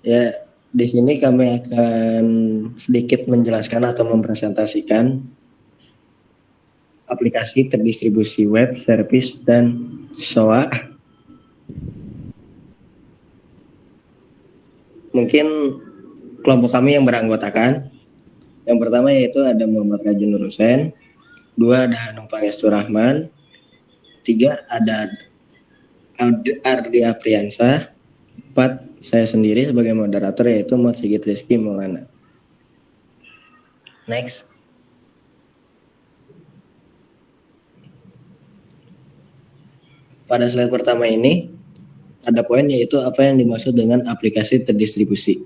Ya, di sini kami akan sedikit menjelaskan atau mempresentasikan aplikasi terdistribusi web service dan SOA. Mungkin kelompok kami yang beranggotakan. Yang pertama yaitu ada Muhammad Raji Nurusen, dua ada Hanung Pangestu Rahman, tiga ada Ardi Apriansa, empat saya sendiri sebagai moderator yaitu Mod Sigit Rizky Maulana. Next. Pada slide pertama ini ada poin yaitu apa yang dimaksud dengan aplikasi terdistribusi.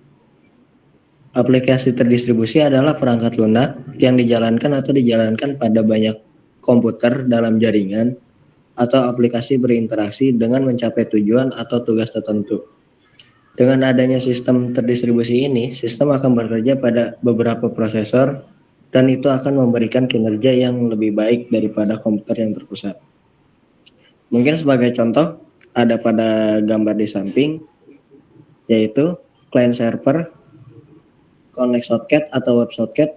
Aplikasi terdistribusi adalah perangkat lunak yang dijalankan pada banyak komputer dalam jaringan atau aplikasi berinteraksi dengan mencapai tujuan atau tugas tertentu. Dengan adanya sistem terdistribusi ini, sistem akan bekerja pada beberapa prosesor dan itu akan memberikan kinerja yang lebih baik daripada komputer yang terpusat. Mungkin sebagai contoh, ada pada gambar di samping, yaitu client server, connect socket atau web socket,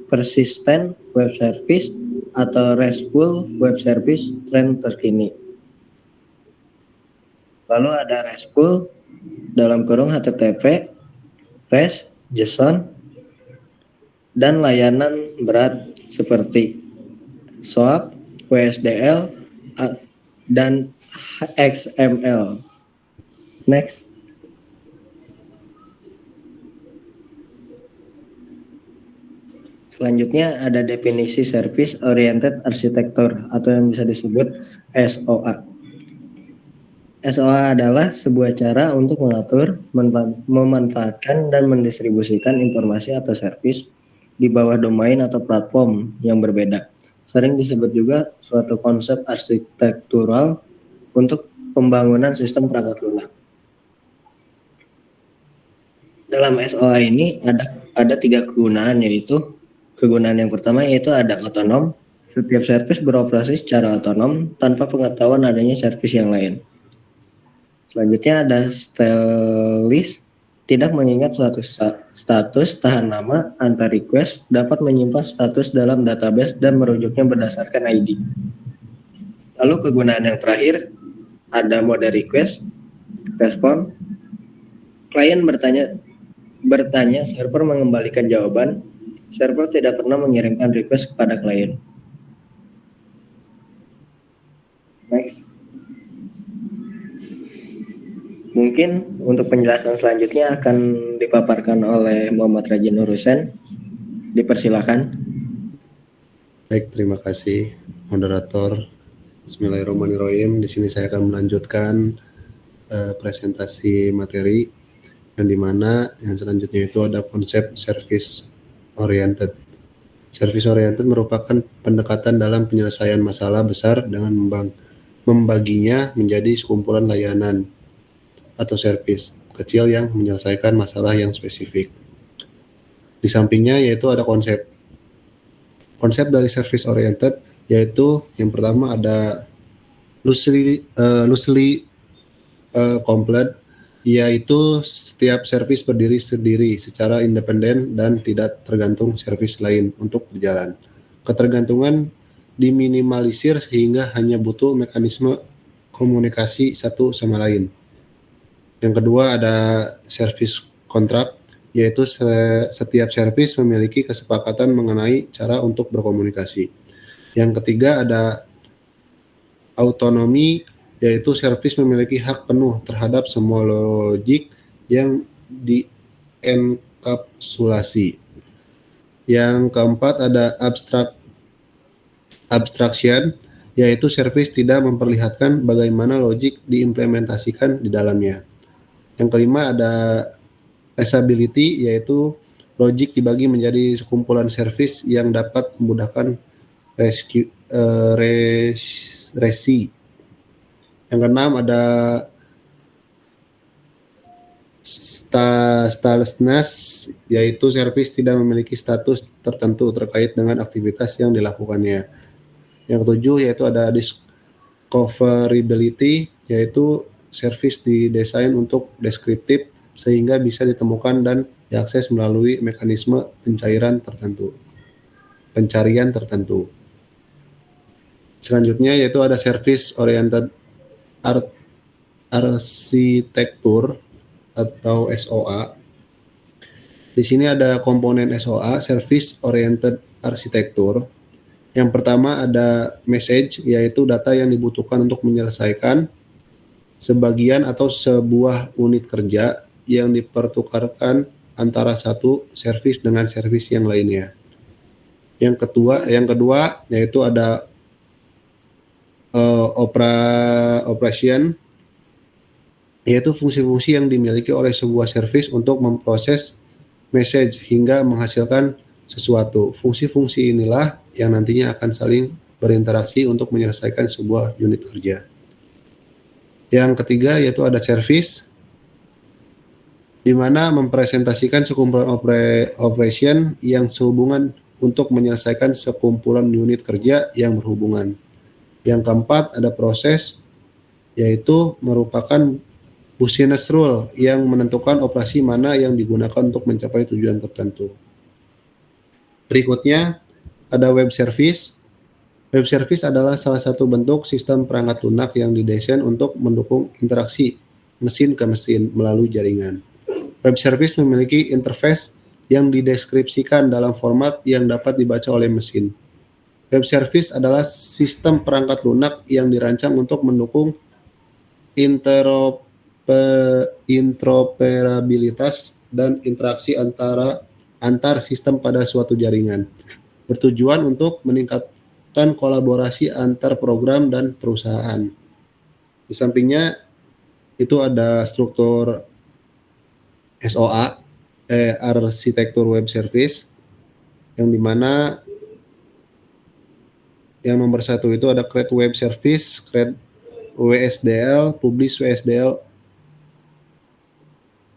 persistent web service, atau RESTful web service tren terkini. Lalu ada RESTful dalam kurung HTTP, REST, JSON, dan layanan berat seperti SOAP, WSDL, dan XML. Next. Selanjutnya ada definisi Service Oriented Architecture atau yang bisa disebut SOA. SOA adalah sebuah cara untuk mengatur, memanfaatkan, dan mendistribusikan informasi atau servis di bawah domain atau platform yang berbeda. Sering disebut juga suatu konsep arsitektural untuk pembangunan sistem perangkat lunak. Dalam SOA ini ada 3 kegunaan, yaitu kegunaan yang pertama yaitu ada otonom. Setiap servis beroperasi secara otonom tanpa pengetahuan adanya servis yang lain. Selanjutnya ada stateless, tidak mengingat suatu status tahan lama antar request, dapat menyimpan status dalam database dan merujuknya berdasarkan ID. Lalu kegunaan yang terakhir ada mode request, respon. Klien bertanya, server mengembalikan jawaban. Server tidak pernah mengirimkan request kepada klien. Next. Mungkin untuk penjelasan selanjutnya akan dipaparkan oleh Muhammad Raji Nurusen. Dipersilakan. Baik, terima kasih moderator. Bismillahirrahmanirrahim. Di sini saya akan melanjutkan presentasi materi yang dimana yang selanjutnya itu ada konsep service oriented. Service oriented merupakan pendekatan dalam penyelesaian masalah besar dengan membaginya menjadi sekumpulan layanan atau service kecil yang menyelesaikan masalah yang spesifik. Di sampingnya yaitu ada konsep dari service oriented, yaitu yang pertama ada loosely complete, yaitu setiap service berdiri sendiri secara independen dan tidak tergantung service lain untuk berjalan. Ketergantungan diminimalisir sehingga hanya butuh mekanisme komunikasi satu sama lain. Yang kedua ada service contract, yaitu setiap service memiliki kesepakatan mengenai cara untuk berkomunikasi. Yang ketiga ada autonomi, yaitu service memiliki hak penuh terhadap semua logik yang dienkapsulasi. Yang keempat ada abstraction, yaitu service tidak memperlihatkan bagaimana logik diimplementasikan di dalamnya. Yang kelima ada resability, yaitu logik dibagi menjadi sekumpulan service yang dapat memudahkan resi. Yang keenam ada statelessness, yaitu service tidak memiliki status tertentu terkait dengan aktivitas yang dilakukannya. Yang ketujuh yaitu ada discoverability, yaitu service didesain untuk deskriptif sehingga bisa ditemukan dan diakses melalui mekanisme pencarian tertentu. Selanjutnya yaitu ada service oriented arsitektur atau SOA. Di sini ada komponen SOA, Service Oriented Architecture. Yang pertama ada message, yaitu data yang dibutuhkan untuk menyelesaikan sebagian atau sebuah unit kerja yang dipertukarkan antara satu service dengan service yang lainnya. Yang kedua yaitu ada operation, yaitu fungsi-fungsi yang dimiliki oleh sebuah service untuk memproses message hingga menghasilkan sesuatu. Fungsi-fungsi inilah yang nantinya akan saling berinteraksi untuk menyelesaikan sebuah unit kerja. Yang ketiga yaitu ada service, di mana mempresentasikan sekumpulan operation yang sehubungan untuk menyelesaikan sekumpulan unit kerja yang berhubungan. Yang keempat ada proses, yaitu merupakan business rule yang menentukan operasi mana yang digunakan untuk mencapai tujuan tertentu. Berikutnya ada web service. Web service adalah salah satu bentuk sistem perangkat lunak yang didesain untuk mendukung interaksi mesin ke mesin melalui jaringan. Web service memiliki interface yang dideskripsikan dalam format yang dapat dibaca oleh mesin. Web service adalah sistem perangkat lunak yang dirancang untuk mendukung interoperabilitas dan interaksi antar sistem pada suatu jaringan, bertujuan untuk meningkatkan kolaborasi antar program dan perusahaan. Di sampingnya itu ada struktur SOA, arsitektur web service, yang dimana yang nomor satu itu ada create web service, create WSDL, publish WSDL.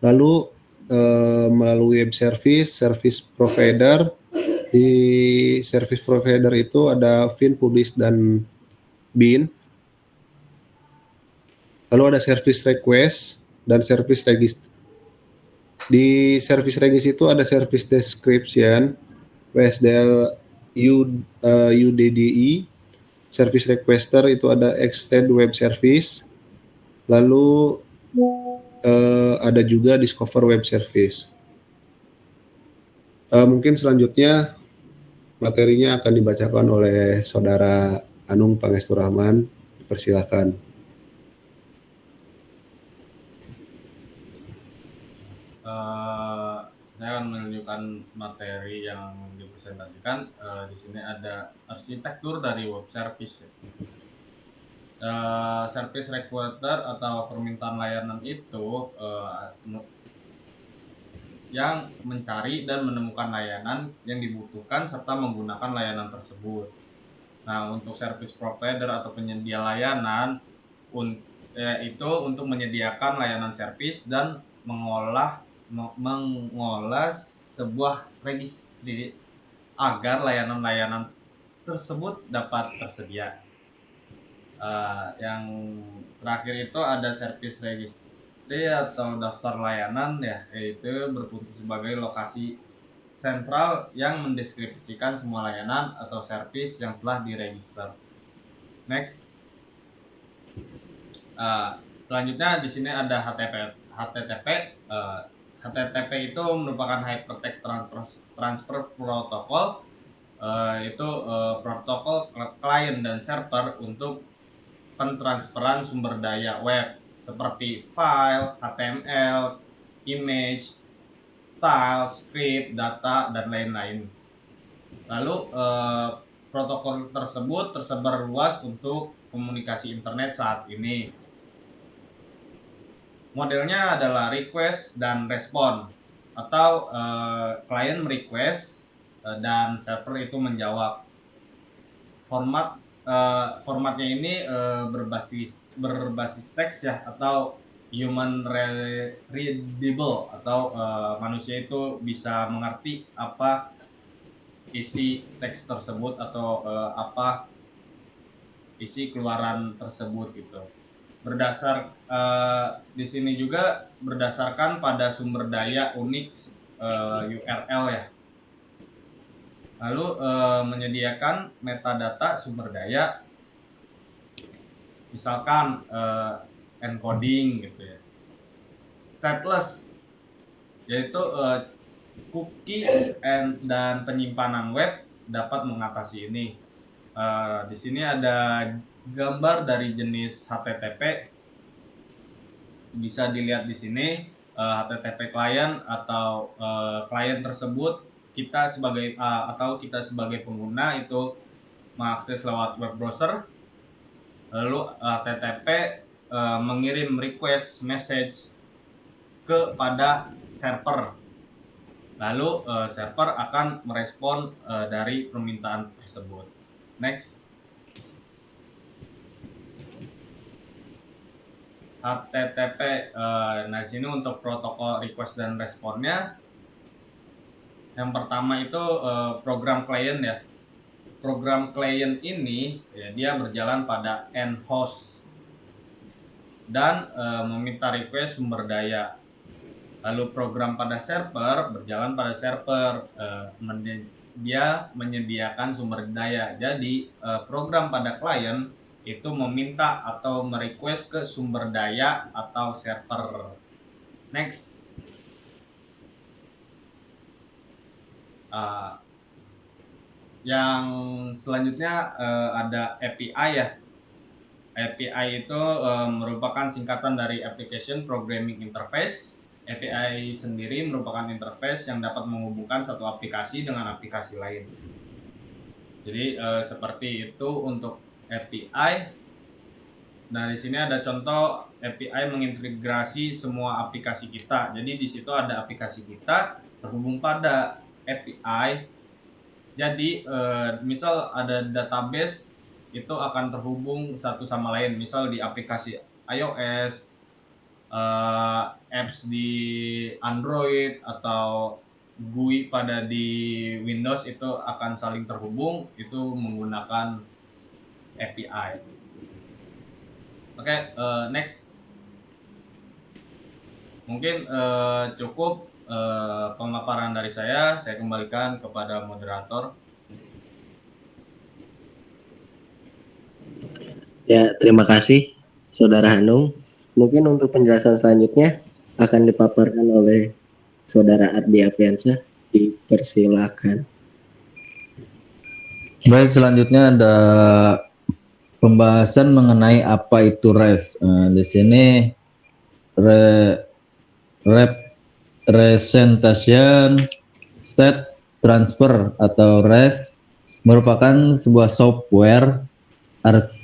Lalu melalui web service provider. Di service provider itu ada fin, publish, dan bin. Lalu ada service request dan service regist. Di service regist itu ada service description, WSDL UDDI. Service requester itu ada extend web service. Lalu ada juga discover web service. Mungkin selanjutnya materinya akan dibacakan oleh Saudara Anung Pangestu Rahman. Persilakan. Saya akan menunjukkan materi yang dipresentasikan. Di sini ada arsitektur dari web service. Service requester atau permintaan layanan itu yang mencari dan menemukan layanan yang dibutuhkan serta menggunakan layanan tersebut. Nah, untuk service provider atau penyedia layanan itu untuk menyediakan layanan service dan mengolah sebuah registry agar layanan-layanan tersebut dapat tersedia. Yang terakhir itu ada service registry atau daftar layanan, ya, yaitu berfungsi sebagai lokasi sentral yang mendeskripsikan semua layanan atau service yang telah diregister. Next. Selanjutnya di sini ada HTTP. HTTP itu merupakan Hypertext Transfer Protocol, itu protokol klien dan server untuk pentransferan sumber daya web seperti file, HTML, image, style, script, data, dan lain-lain. Lalu protokol tersebut tersebar luas untuk komunikasi internet saat ini. Modelnya adalah request dan respon, atau klien merequest dan server itu menjawab. Formatnya ini berbasis teks, ya, atau human readable, atau manusia itu bisa mengerti apa isi teks tersebut atau apa isi keluaran tersebut gitu. di sini juga berdasarkan pada sumber daya unik URL ya. Lalu menyediakan metadata sumber daya, misalkan encoding gitu ya. Stateless, yaitu cookie dan penyimpanan web dapat mengatasi ini. Di sini ada gambar dari jenis HTTP, bisa dilihat di sini. HTTP client atau klien tersebut kita sebagai pengguna itu mengakses lewat web browser. Lalu HTTP mengirim request message kepada server. Lalu server akan merespon dari permintaan tersebut. Next. HTTP. Nah, di sini untuk protokol request dan responnya. Yang pertama itu program client ya. Program client ini ya, dia berjalan pada end host dan meminta request sumber daya. Lalu program pada server berjalan pada server, dia menyediakan sumber daya. Jadi program pada klien itu meminta atau merequest ke sumber daya atau server. Next. Yang selanjutnya ada API ya. API itu merupakan singkatan dari Application Programming Interface. API sendiri merupakan interface yang dapat menghubungkan satu aplikasi dengan aplikasi lain. Jadi seperti itu untuk API. Nah, di sini ada contoh API mengintegrasi semua aplikasi kita. Jadi di situ ada aplikasi kita terhubung pada API. Jadi misal ada database itu akan terhubung satu sama lain. Misal di aplikasi iOS, apps di Android atau GUI pada di Windows itu akan saling terhubung itu menggunakan API. Oke, next. Mungkin cukup pemaparan dari saya kembalikan kepada moderator. Ya, terima kasih Saudara Hanung. Mungkin untuk penjelasan selanjutnya akan dipaparkan oleh Saudara Ardi Apriansyah. Dipersilakan. Baik, selanjutnya ada pembahasan mengenai apa itu REST. Di sini Representation State Transfer atau REST merupakan sebuah software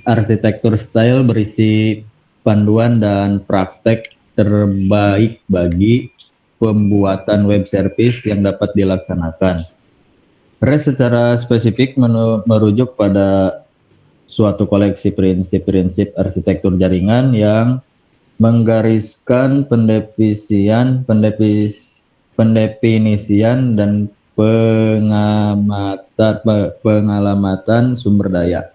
arsitektur style berisi panduan dan praktek terbaik bagi pembuatan web service yang dapat dilaksanakan. REST secara spesifik merujuk pada suatu koleksi prinsip-prinsip arsitektur jaringan yang menggariskan pendefinisian dan pengalamatan sumber daya.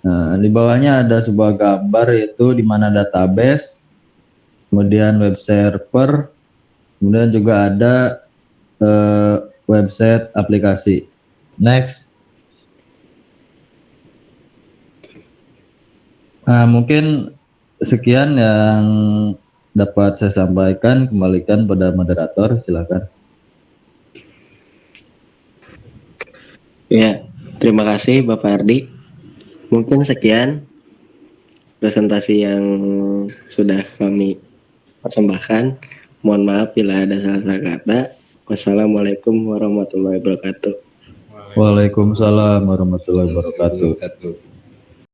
Nah, di bawahnya ada sebuah gambar yaitu di mana database, kemudian web server, kemudian juga ada website aplikasi. Next. Nah, mungkin sekian yang dapat saya sampaikan. Kembalikan pada moderator, silakan. Ya, terima kasih Bapak Ardi. Mungkin sekian presentasi yang sudah kami persembahkan. Mohon maaf bila ada salah kata. Wassalamualaikum warahmatullahi wabarakatuh. Waalaikumsalam warahmatullahi wabarakatuh.